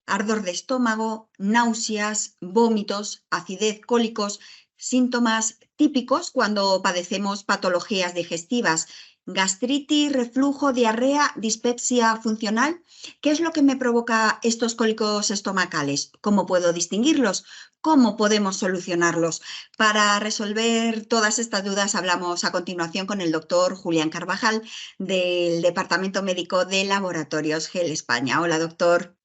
ardor de estómago, náuseas, vómitos, acidez, cólicos, síntomas típicos cuando padecemos patologías digestivas, gastritis, reflujo, diarrea, dispepsia funcional. ¿Qué es lo que me provoca estos cólicos estomacales? ¿Cómo puedo distinguirlos? ¿Cómo podemos solucionarlos? Para resolver todas estas dudas hablamos a continuación con el doctor Julián Carvajal del Departamento Médico de Laboratorios GEL España. Hola, doctor.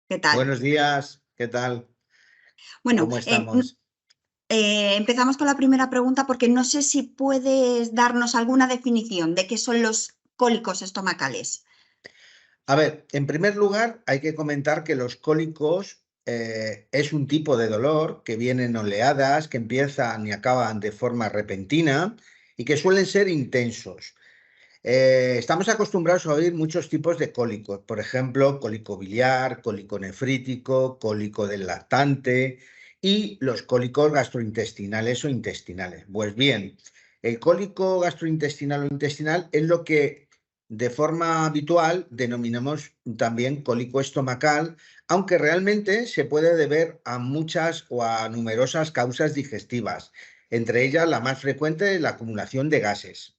¿Qué tal? Buenos días, ¿qué tal? Bueno, ¿Cómo estamos? empezamos con la primera pregunta porque no sé si puedes darnos alguna definición de qué son los cólicos estomacales. A ver, en primer lugar, hay que comentar que los cólicos es un tipo de dolor que viene en oleadas, que empiezan y acaban de forma repentina y que suelen ser intensos. Estamos acostumbrados a oír muchos tipos de cólicos, por ejemplo, cólico biliar, cólico nefrítico, cólico del lactante y los cólicos gastrointestinales o intestinales. Pues bien, el cólico gastrointestinal o intestinal es lo que de forma habitual denominamos también cólico estomacal, aunque realmente se puede deber a muchas o a numerosas causas digestivas, entre ellas la más frecuente es la acumulación de gases.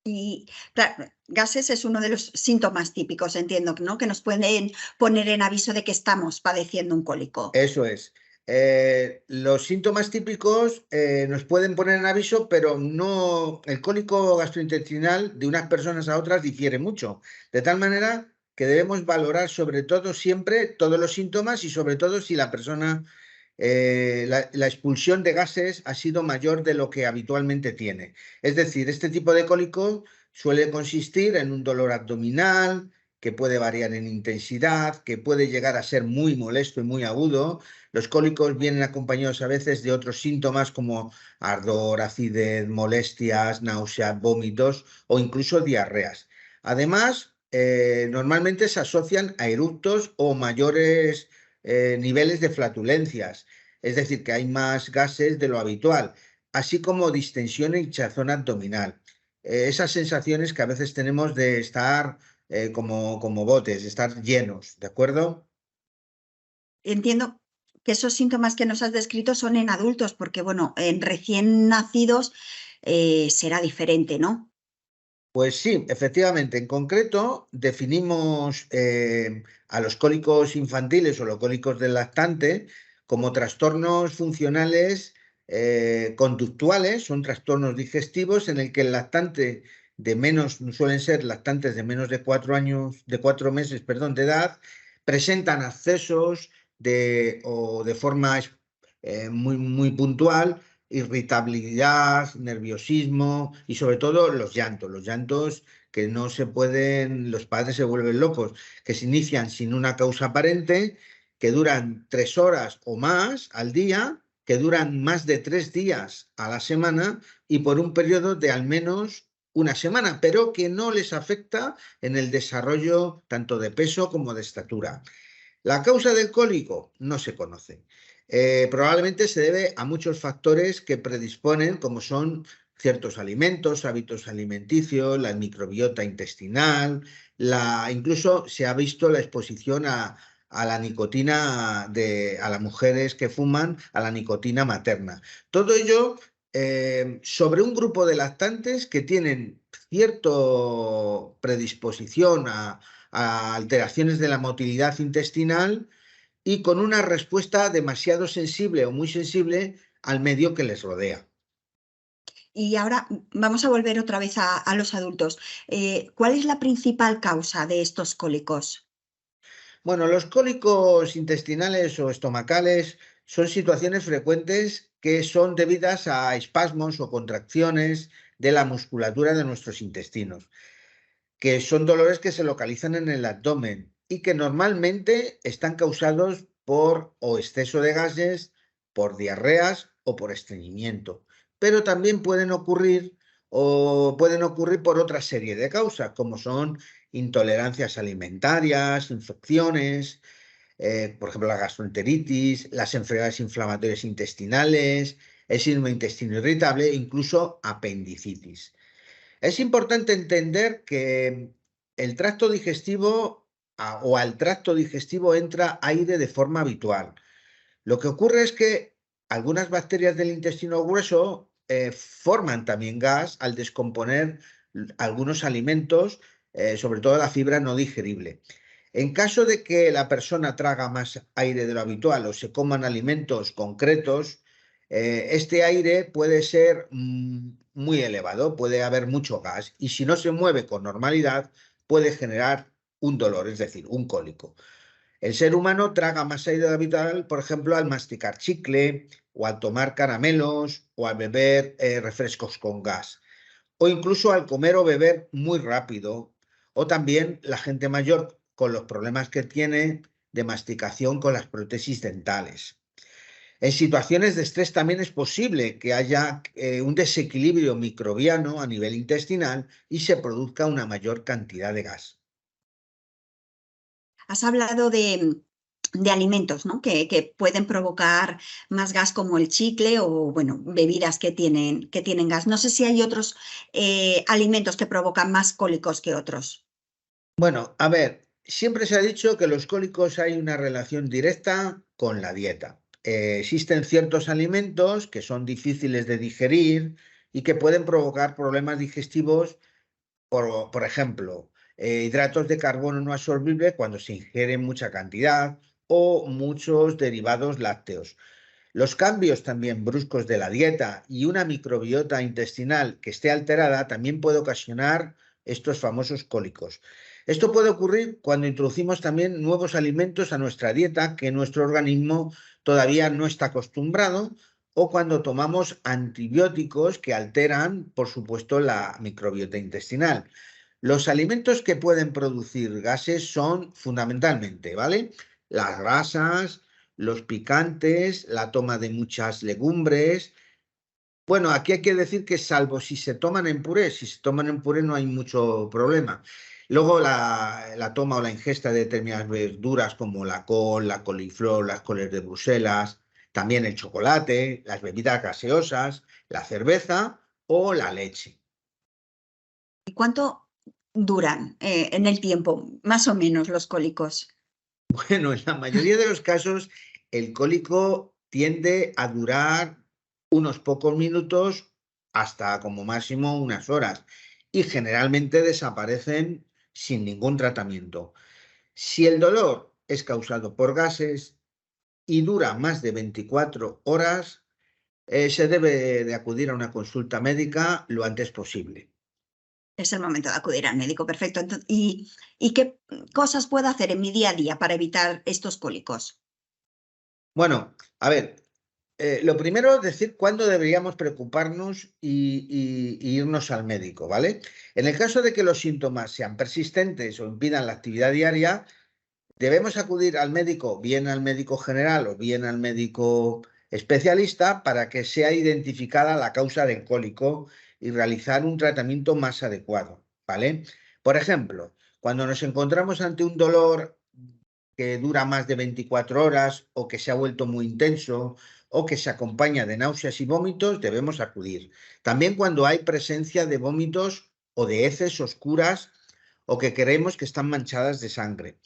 Y claro, gases es uno de los síntomas típicos, entiendo, ¿no? Que nos pueden poner en aviso de que estamos padeciendo un cólico. Eso es. Los síntomas típicos nos pueden poner en aviso, pero no, el cólico gastrointestinal de unas personas a otras difiere mucho. De tal manera que debemos valorar sobre todo siempre todos los síntomas y sobre todo si la persona, la expulsión de gases ha sido mayor de lo que habitualmente tiene. Es decir, este tipo de cólico suele consistir en un dolor abdominal, que puede variar en intensidad, que puede llegar a ser muy molesto y muy agudo. Los cólicos vienen acompañados a veces de otros síntomas como ardor, acidez, molestias, náuseas, vómitos o incluso diarreas. Además, normalmente se asocian a eructos o mayores niveles de flatulencias, es decir, que hay más gases de lo habitual, así como distensión e hinchazón abdominal. Esas sensaciones que a veces tenemos de estar como botes, estar llenos, ¿de acuerdo? Entiendo que esos síntomas que nos has descrito son en adultos, porque bueno, en recién nacidos será diferente, ¿no? Pues sí, efectivamente. En concreto, definimos a los cólicos infantiles o los cólicos del lactante como trastornos funcionales conductuales, son trastornos digestivos en el que el lactante de menos, suelen ser lactantes de menos de 4 años, de 4 meses, perdón, de edad, presentan accesos o de forma muy puntual irritabilidad, nerviosismo y sobre todo los llantos que no se pueden, los padres se vuelven locos, que se inician sin una causa aparente, que duran 3 horas o más al día, que duran más de 3 días a la semana y por un periodo de al menos una semana, pero que no les afecta en el desarrollo tanto de peso como de estatura. La causa del cólico no se conoce. Probablemente se debe a muchos factores que predisponen, como son ciertos alimentos, hábitos alimenticios, la microbiota intestinal, incluso se ha visto la exposición a la nicotina a las mujeres que fuman, a la nicotina materna. Todo ello sobre un grupo de lactantes que tienen cierta predisposición a alteraciones de la motilidad intestinal y con una respuesta demasiado sensible o muy sensible al medio que les rodea. Y ahora vamos a volver otra vez a los adultos. ¿Cuál es la principal causa de estos cólicos? Bueno, los cólicos intestinales o estomacales son situaciones frecuentes que son debidas a espasmos o contracciones de la musculatura de nuestros intestinos, que son dolores que se localizan en el abdomen y que normalmente están causados por o exceso de gases, por diarreas o por estreñimiento. Pero también pueden ocurrir por otra serie de causas, como son intolerancias alimentarias, infecciones, por ejemplo la gastroenteritis, las enfermedades inflamatorias intestinales, el síndrome de intestino irritable e incluso apendicitis. Es importante entender que el tracto digestivo o al tracto digestivo entra aire de forma habitual. Lo que ocurre es que algunas bacterias del intestino grueso forman también gas al descomponer algunos alimentos, sobre todo la fibra no digerible. En caso de que la persona traga más aire de lo habitual o se coman alimentos concretos, este aire puede ser muy elevado, puede haber mucho gas y si no se mueve con normalidad puede generar un dolor, es decir, un cólico. El ser humano traga más aire de lo habitual, por ejemplo, al masticar chicle o al tomar caramelos o al beber refrescos con gas o incluso al comer o beber muy rápido, o también la gente mayor con los problemas que tiene de masticación con las prótesis dentales. En situaciones de estrés también es posible que haya un desequilibrio microbiano a nivel intestinal y se produzca una mayor cantidad de gas. Has hablado de alimentos, ¿no? Que pueden provocar más gas como el chicle o, bueno, bebidas que tienen gas. No sé si hay otros alimentos que provocan más cólicos que otros. Bueno, a ver, siempre se ha dicho que los cólicos hay una relación directa con la dieta. Existen ciertos alimentos que son difíciles de digerir y que pueden provocar problemas digestivos, por ejemplo, hidratos de carbono no absorbibles cuando se ingiere mucha cantidad o muchos derivados lácteos. Los cambios también bruscos de la dieta y una microbiota intestinal que esté alterada también puede ocasionar estos famosos cólicos. Esto puede ocurrir cuando introducimos también nuevos alimentos a nuestra dieta que nuestro organismo todavía no está acostumbrado o cuando tomamos antibióticos que alteran, por supuesto, la microbiota intestinal. Los alimentos que pueden producir gases son fundamentalmente, ¿vale? Las grasas, los picantes, la toma de muchas legumbres. Bueno, aquí hay que decir que salvo si se toman en puré, si se toman en puré no hay mucho problema. Luego la toma o la ingesta de determinadas verduras como la col, la coliflor, las coles de Bruselas, también el chocolate, las bebidas gaseosas, la cerveza o la leche. ¿Y cuánto duran en el tiempo, más o menos, los cólicos? Bueno, en la mayoría de los casos, el cólico tiende a durar unos pocos minutos hasta como máximo unas horas y generalmente desaparecen sin ningún tratamiento. Si el dolor es causado por gases y dura más de 24 horas, se debe de acudir a una consulta médica lo antes posible. Es el momento de acudir al médico, perfecto. ¿Y qué cosas puedo hacer en mi día a día para evitar estos cólicos? Bueno, a ver, lo primero es decir cuándo deberíamos preocuparnos y irnos al médico, ¿vale? En el caso de que los síntomas sean persistentes o impidan la actividad diaria, debemos acudir al médico, bien al médico general o bien al médico especialista, para que sea identificada la causa del cólico y realizar un tratamiento más adecuado, ¿vale? Por ejemplo, cuando nos encontramos ante un dolor que dura más de 24 horas o que se ha vuelto muy intenso o que se acompaña de náuseas y vómitos, debemos acudir. También cuando hay presencia de vómitos o de heces oscuras o que creemos que están manchadas de sangre.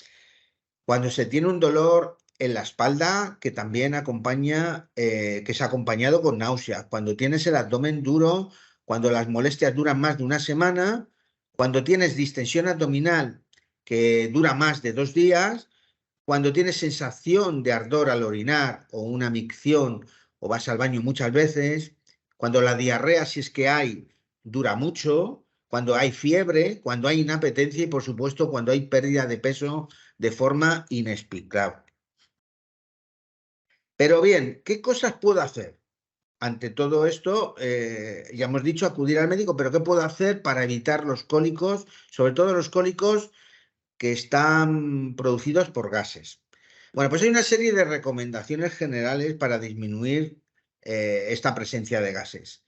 Cuando se tiene un dolor en la espalda que también acompaña, que se ha acompañado con náuseas, cuando tienes el abdomen duro, cuando las molestias duran más de una semana, cuando tienes distensión abdominal que dura más de 2 días, cuando tienes sensación de ardor al orinar o una micción o vas al baño muchas veces, cuando la diarrea, si es que hay, dura mucho, cuando hay fiebre, cuando hay inapetencia y, por supuesto, cuando hay pérdida de peso de forma inexplicable. Pero bien, ¿qué cosas puedo hacer? Ante todo esto, ya hemos dicho acudir al médico, pero ¿qué puedo hacer para evitar los cólicos, sobre todo los cólicos que están producidos por gases? Bueno, pues hay una serie de recomendaciones generales para disminuir esta presencia de gases.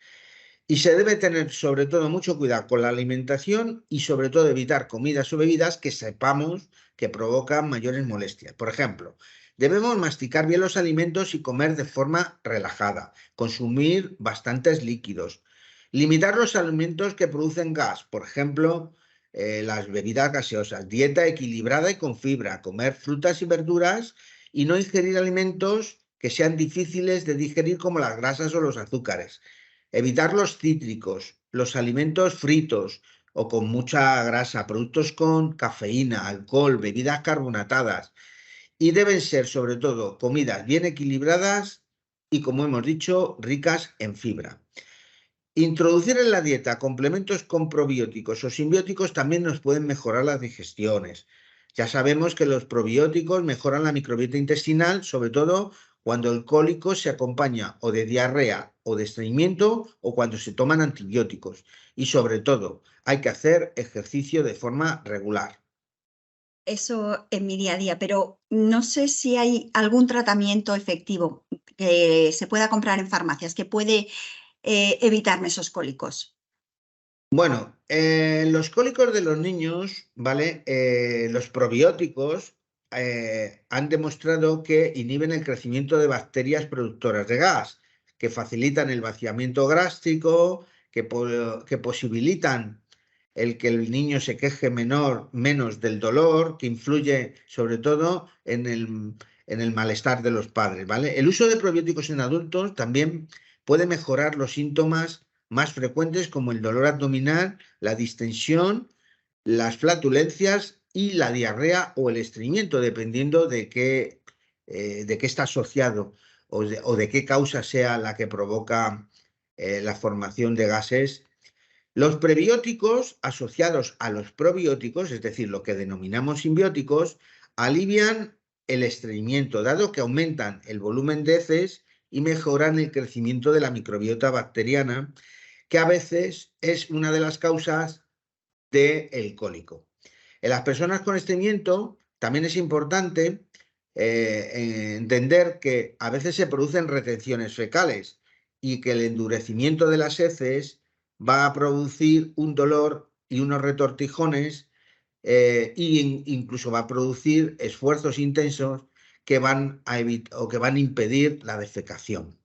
Y se debe tener sobre todo mucho cuidado con la alimentación y sobre todo evitar comidas o bebidas que sepamos que provocan mayores molestias. Por ejemplo, debemos masticar bien los alimentos y comer de forma relajada, consumir bastantes líquidos, limitar los alimentos que producen gas, por ejemplo, las bebidas gaseosas, dieta equilibrada y con fibra, comer frutas y verduras y no ingerir alimentos que sean difíciles de digerir como las grasas o los azúcares. Evitar los cítricos, los alimentos fritos o con mucha grasa, productos con cafeína, alcohol, bebidas carbonatadas. Y deben ser, sobre todo, comidas bien equilibradas y, como hemos dicho, ricas en fibra. Introducir en la dieta complementos con probióticos o simbióticos también nos pueden mejorar las digestiones. Ya sabemos que los probióticos mejoran la microbiota intestinal, sobre todo cuando el cólico se acompaña o de diarrea o de estreñimiento o cuando se toman antibióticos. Y sobre todo, hay que hacer ejercicio de forma regular. Eso en mi día a día, pero no sé si hay algún tratamiento efectivo que se pueda comprar en farmacias que puede evitarme esos cólicos. Bueno, los cólicos de los niños, ¿vale? Los probióticos han demostrado que inhiben el crecimiento de bacterias productoras de gas, que facilitan el vaciamiento gástrico, que posibilitan el que el niño se queje menos del dolor, que influye sobre todo en el malestar de los padres, ¿vale? El uso de probióticos en adultos también puede mejorar los síntomas más frecuentes como el dolor abdominal, la distensión, las flatulencias y la diarrea o el estreñimiento, dependiendo de qué está asociado o de qué causa sea la que provoca la formación de gases. Los prebióticos asociados a los probióticos, es decir, lo que denominamos simbióticos, alivian el estreñimiento, dado que aumentan el volumen de heces y mejoran el crecimiento de la microbiota bacteriana, que a veces es una de las causas del cólico. En las personas con estreñimiento también es importante entender que a veces se producen retenciones fecales y que el endurecimiento de las heces va a producir un dolor y unos retortijones e incluso va a producir esfuerzos intensos que van a o que van a impedir la defecación.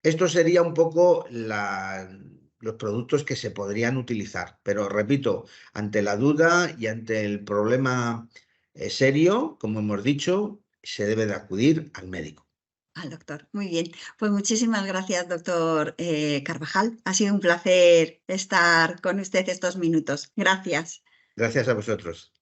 Esto sería un poco los productos que se podrían utilizar, pero repito, ante la duda y ante el problema serio, como hemos dicho, se debe de acudir al médico. Al doctor, muy bien. Pues muchísimas gracias, doctor Carvajal. Ha sido un placer estar con usted estos minutos. Gracias. Gracias a vosotros.